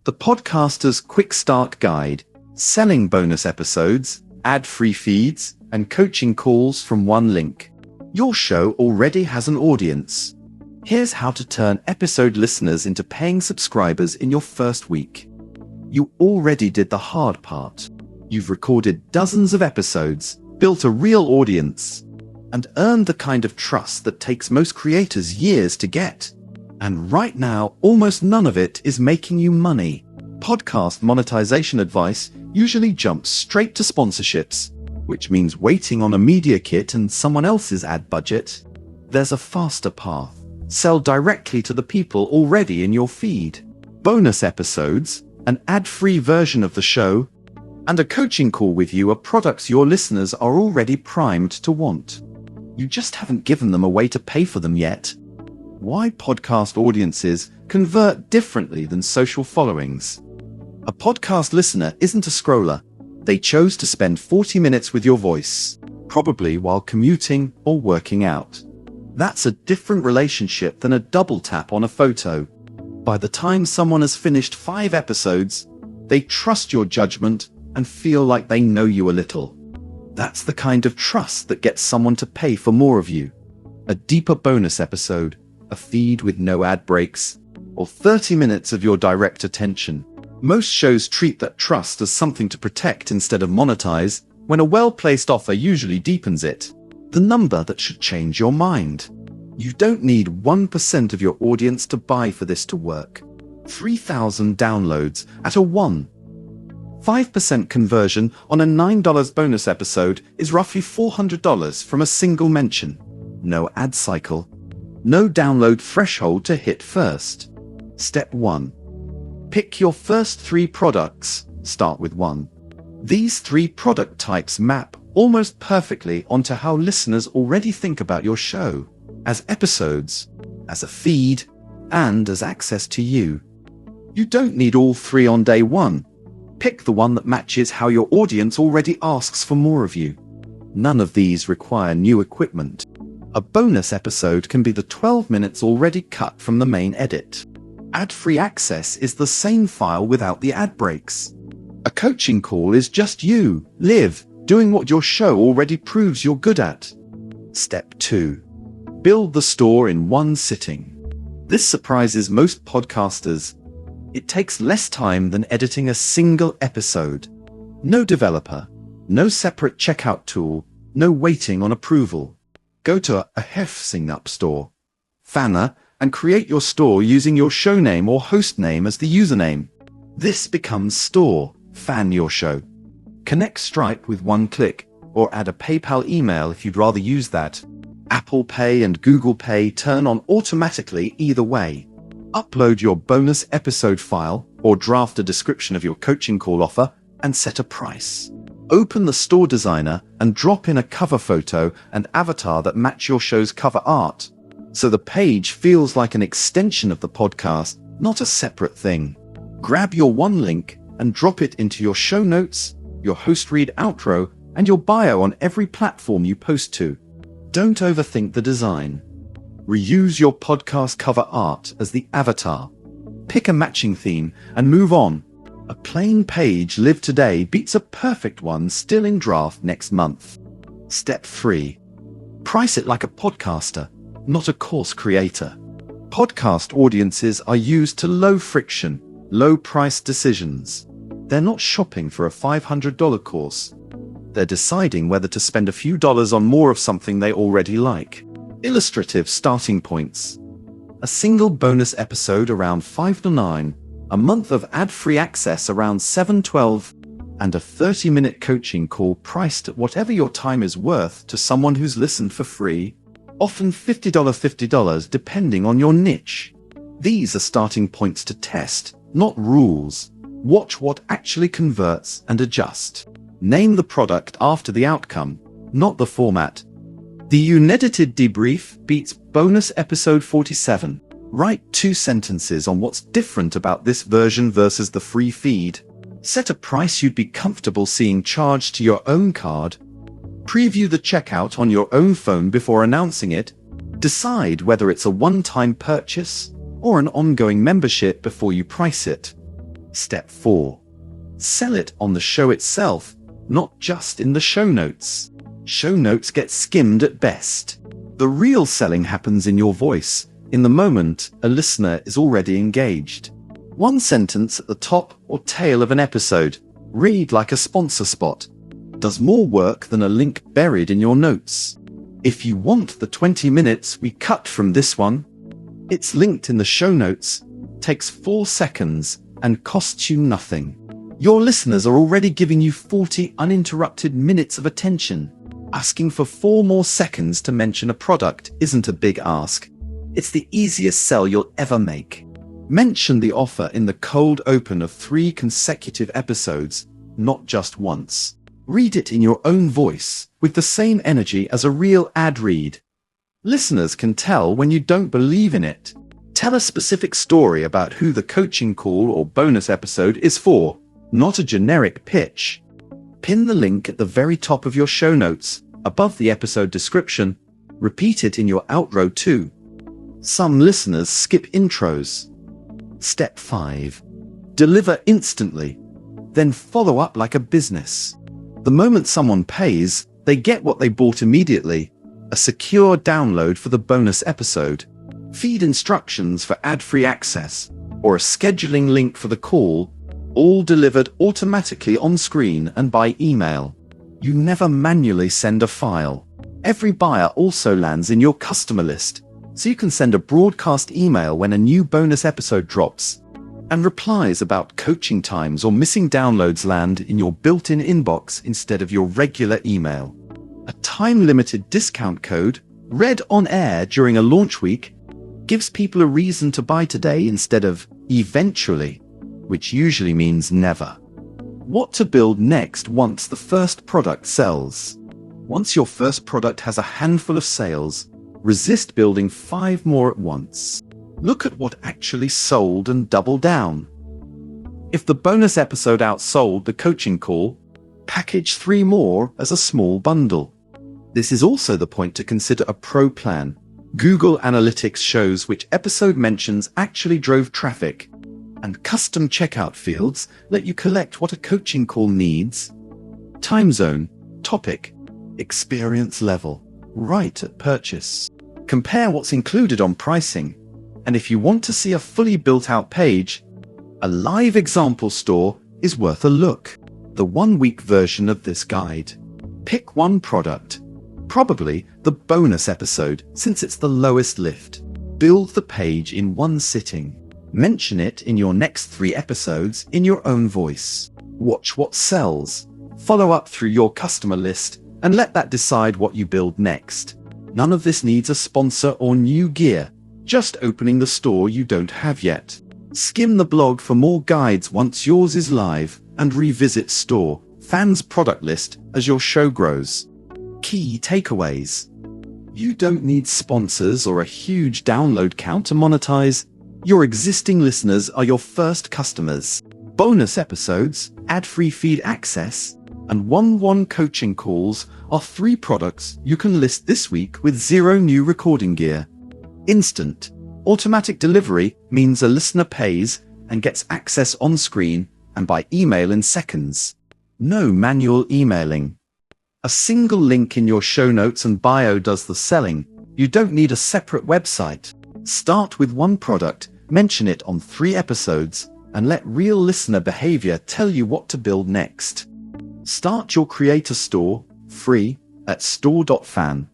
The Podcaster's Quick Start Guide, selling bonus episodes, ad-free feeds, and coaching calls from one link. Your show already has an audience. Here's how to turn episode listeners into paying subscribers in your first week. You already did the hard part. You've recorded dozens of episodes, built a real audience, and earned the kind of trust that takes most creators years to get. And right now, almost none of it is making you money. Podcast monetization advice usually jumps straight to sponsorships, which means waiting on a media kit and someone else's ad budget. There's a faster path. Sell directly to the people already in your feed. Bonus episodes, an ad-free version of the show, and a coaching call with you are products your listeners are already primed to want. You just haven't given them a way to pay for them yet. Why podcast audiences convert differently than social followings. A podcast listener isn't a scroller. They chose to spend 40 minutes with your voice, probably while commuting or working out. That's a different relationship than a double tap on a photo. By the time someone has finished 5 episodes, they trust your judgment and feel like they know you a little. That's the kind of trust that gets someone to pay for more of you. A deeper bonus episode, a feed with no ad breaks, or 30 minutes of your direct attention. Most shows treat that trust as something to protect instead of monetize, when a well-placed offer usually deepens it. The number that should change your mind. You don't need 1% of your audience to buy for this to work. 3,000 downloads at a 5% conversion on a $9 bonus episode is roughly $400 from a single mention. No ad cycle. No download threshold to hit first. Step 1. Pick your first 3 products. Start with 1. These 3 product types map almost perfectly onto how listeners already think about your show. As episodes, as a feed, and as access to you. You don't need all 3 on day 1. Pick the one that matches how your audience already asks for more of you. None of these require new equipment. A bonus episode can be the 12 minutes already cut from the main edit. Ad-free access is the same file without the ad breaks. A coaching call is just you, Liv, doing what your show already proves you're good at. Step 2. Build the store in one sitting. This surprises most podcasters. It takes less time than editing a single episode. No developer, no separate checkout tool, no waiting on approval. Go to a store.fan and create your store using your show name or host name as the username. This becomes store.fan your show. Connect Stripe with one click, or add a PayPal email if you'd rather use that. Apple Pay and Google Pay turn on automatically either way. Upload your bonus episode file, or draft a description of your coaching call offer, and set a price. Open the store designer and drop in a cover photo and avatar that match your show's cover art, so the page feels like an extension of the podcast, not a separate thing. Grab your one link and drop it into your show notes, your host read outro, and your bio on every platform you post to. Don't overthink the design. Reuse your podcast cover art as the avatar. Pick a matching theme and move on. A plain page live today beats a perfect one still in draft next month. Step 3. Price it like a podcaster, not a course creator. Podcast audiences are used to low friction, low price decisions. They're not shopping for a $500 course. They're deciding whether to spend a few dollars on more of something they already like. Illustrative starting points. A single bonus episode around $5 to $9, a month of ad-free access around $7 to $12, and a 30-minute coaching call priced at whatever your time is worth to someone who's listened for free, often $50 depending on your niche. These are starting points to test, not rules. Watch what actually converts and adjust. Name the product after the outcome, not the format. The unedited debrief beats bonus episode 47. Write 2 sentences on what's different about this version versus the free feed. Set a price you'd be comfortable seeing charged to your own card. Preview the checkout on your own phone before announcing it. Decide whether it's a one-time purchase or an ongoing membership before you price it. Step 4. Sell it on the show itself, not just in the show notes. Show notes get skimmed at best. The real selling happens in your voice, in the moment a listener is already engaged. One sentence at the top or tail of an episode, read like a sponsor spot, does more work than a link buried in your notes. If you want the 20 minutes we cut from this one, it's linked in the show notes, takes 4 seconds, and costs you nothing. Your listeners are already giving you 40 uninterrupted minutes of attention. Asking for 4 more seconds to mention a product isn't a big ask. It's the easiest sell you'll ever make. Mention the offer in the cold open of 3 consecutive episodes, not just once. Read it in your own voice, with the same energy as a real ad read. Listeners can tell when you don't believe in it. Tell a specific story about who the coaching call or bonus episode is for, not a generic pitch. Pin the link at the very top of your show notes, above the episode description. Repeat it in your outro too. Some listeners skip intros. Step 5. Deliver instantly. Then follow up like a business. The moment someone pays, they get what they bought immediately. A secure download for the bonus episode, feed instructions for ad-free access, or a scheduling link for the call, all delivered automatically on screen and by email. You never manually send a file. Every buyer also lands in your customer list, so you can send a broadcast email when a new bonus episode drops, and replies about coaching times or missing downloads land in your built-in inbox instead of your regular email. A time-limited discount code, read on air during a launch week, gives people a reason to buy today instead of eventually, which usually means never. What to build next once the first product sells? Once your first product has a handful of sales, resist building 5 more at once. Look at what actually sold and double down. If the bonus episode outsold the coaching call, package 3 more as a small bundle. This is also the point to consider a pro plan. Google Analytics shows which episode mentions actually drove traffic, and custom checkout fields let you collect what a coaching call needs. Time zone, topic, experience level, right at purchase. Compare what's included on pricing. And if you want to see a fully built-out page, a live example store is worth a look. The 1-week version of this guide. Pick one product, probably the bonus episode since it's the lowest lift. Build the page in one sitting. Mention it in your next 3 episodes in your own voice. Watch what sells. Follow up through your customer list and let that decide what you build next. None of this needs a sponsor or new gear. Just opening the store you don't have yet. Skim the blog for more guides once yours is live, and revisit store.fan's product list as your show grows. Key takeaways. You don't need sponsors or a huge download count to monetize. Your existing listeners are your first customers. Bonus episodes, ad-free feed access, and one-on-one coaching calls are 3 products you can list this week with 0 new recording gear. Instant, automatic delivery means a listener pays and gets access on screen and by email in seconds. No manual emailing. A single link in your show notes and bio does the selling. You don't need a separate website. Start with one product, mention it on 3 episodes, and let real listener behavior tell you what to build next. Start your creator store, free, at store.fan.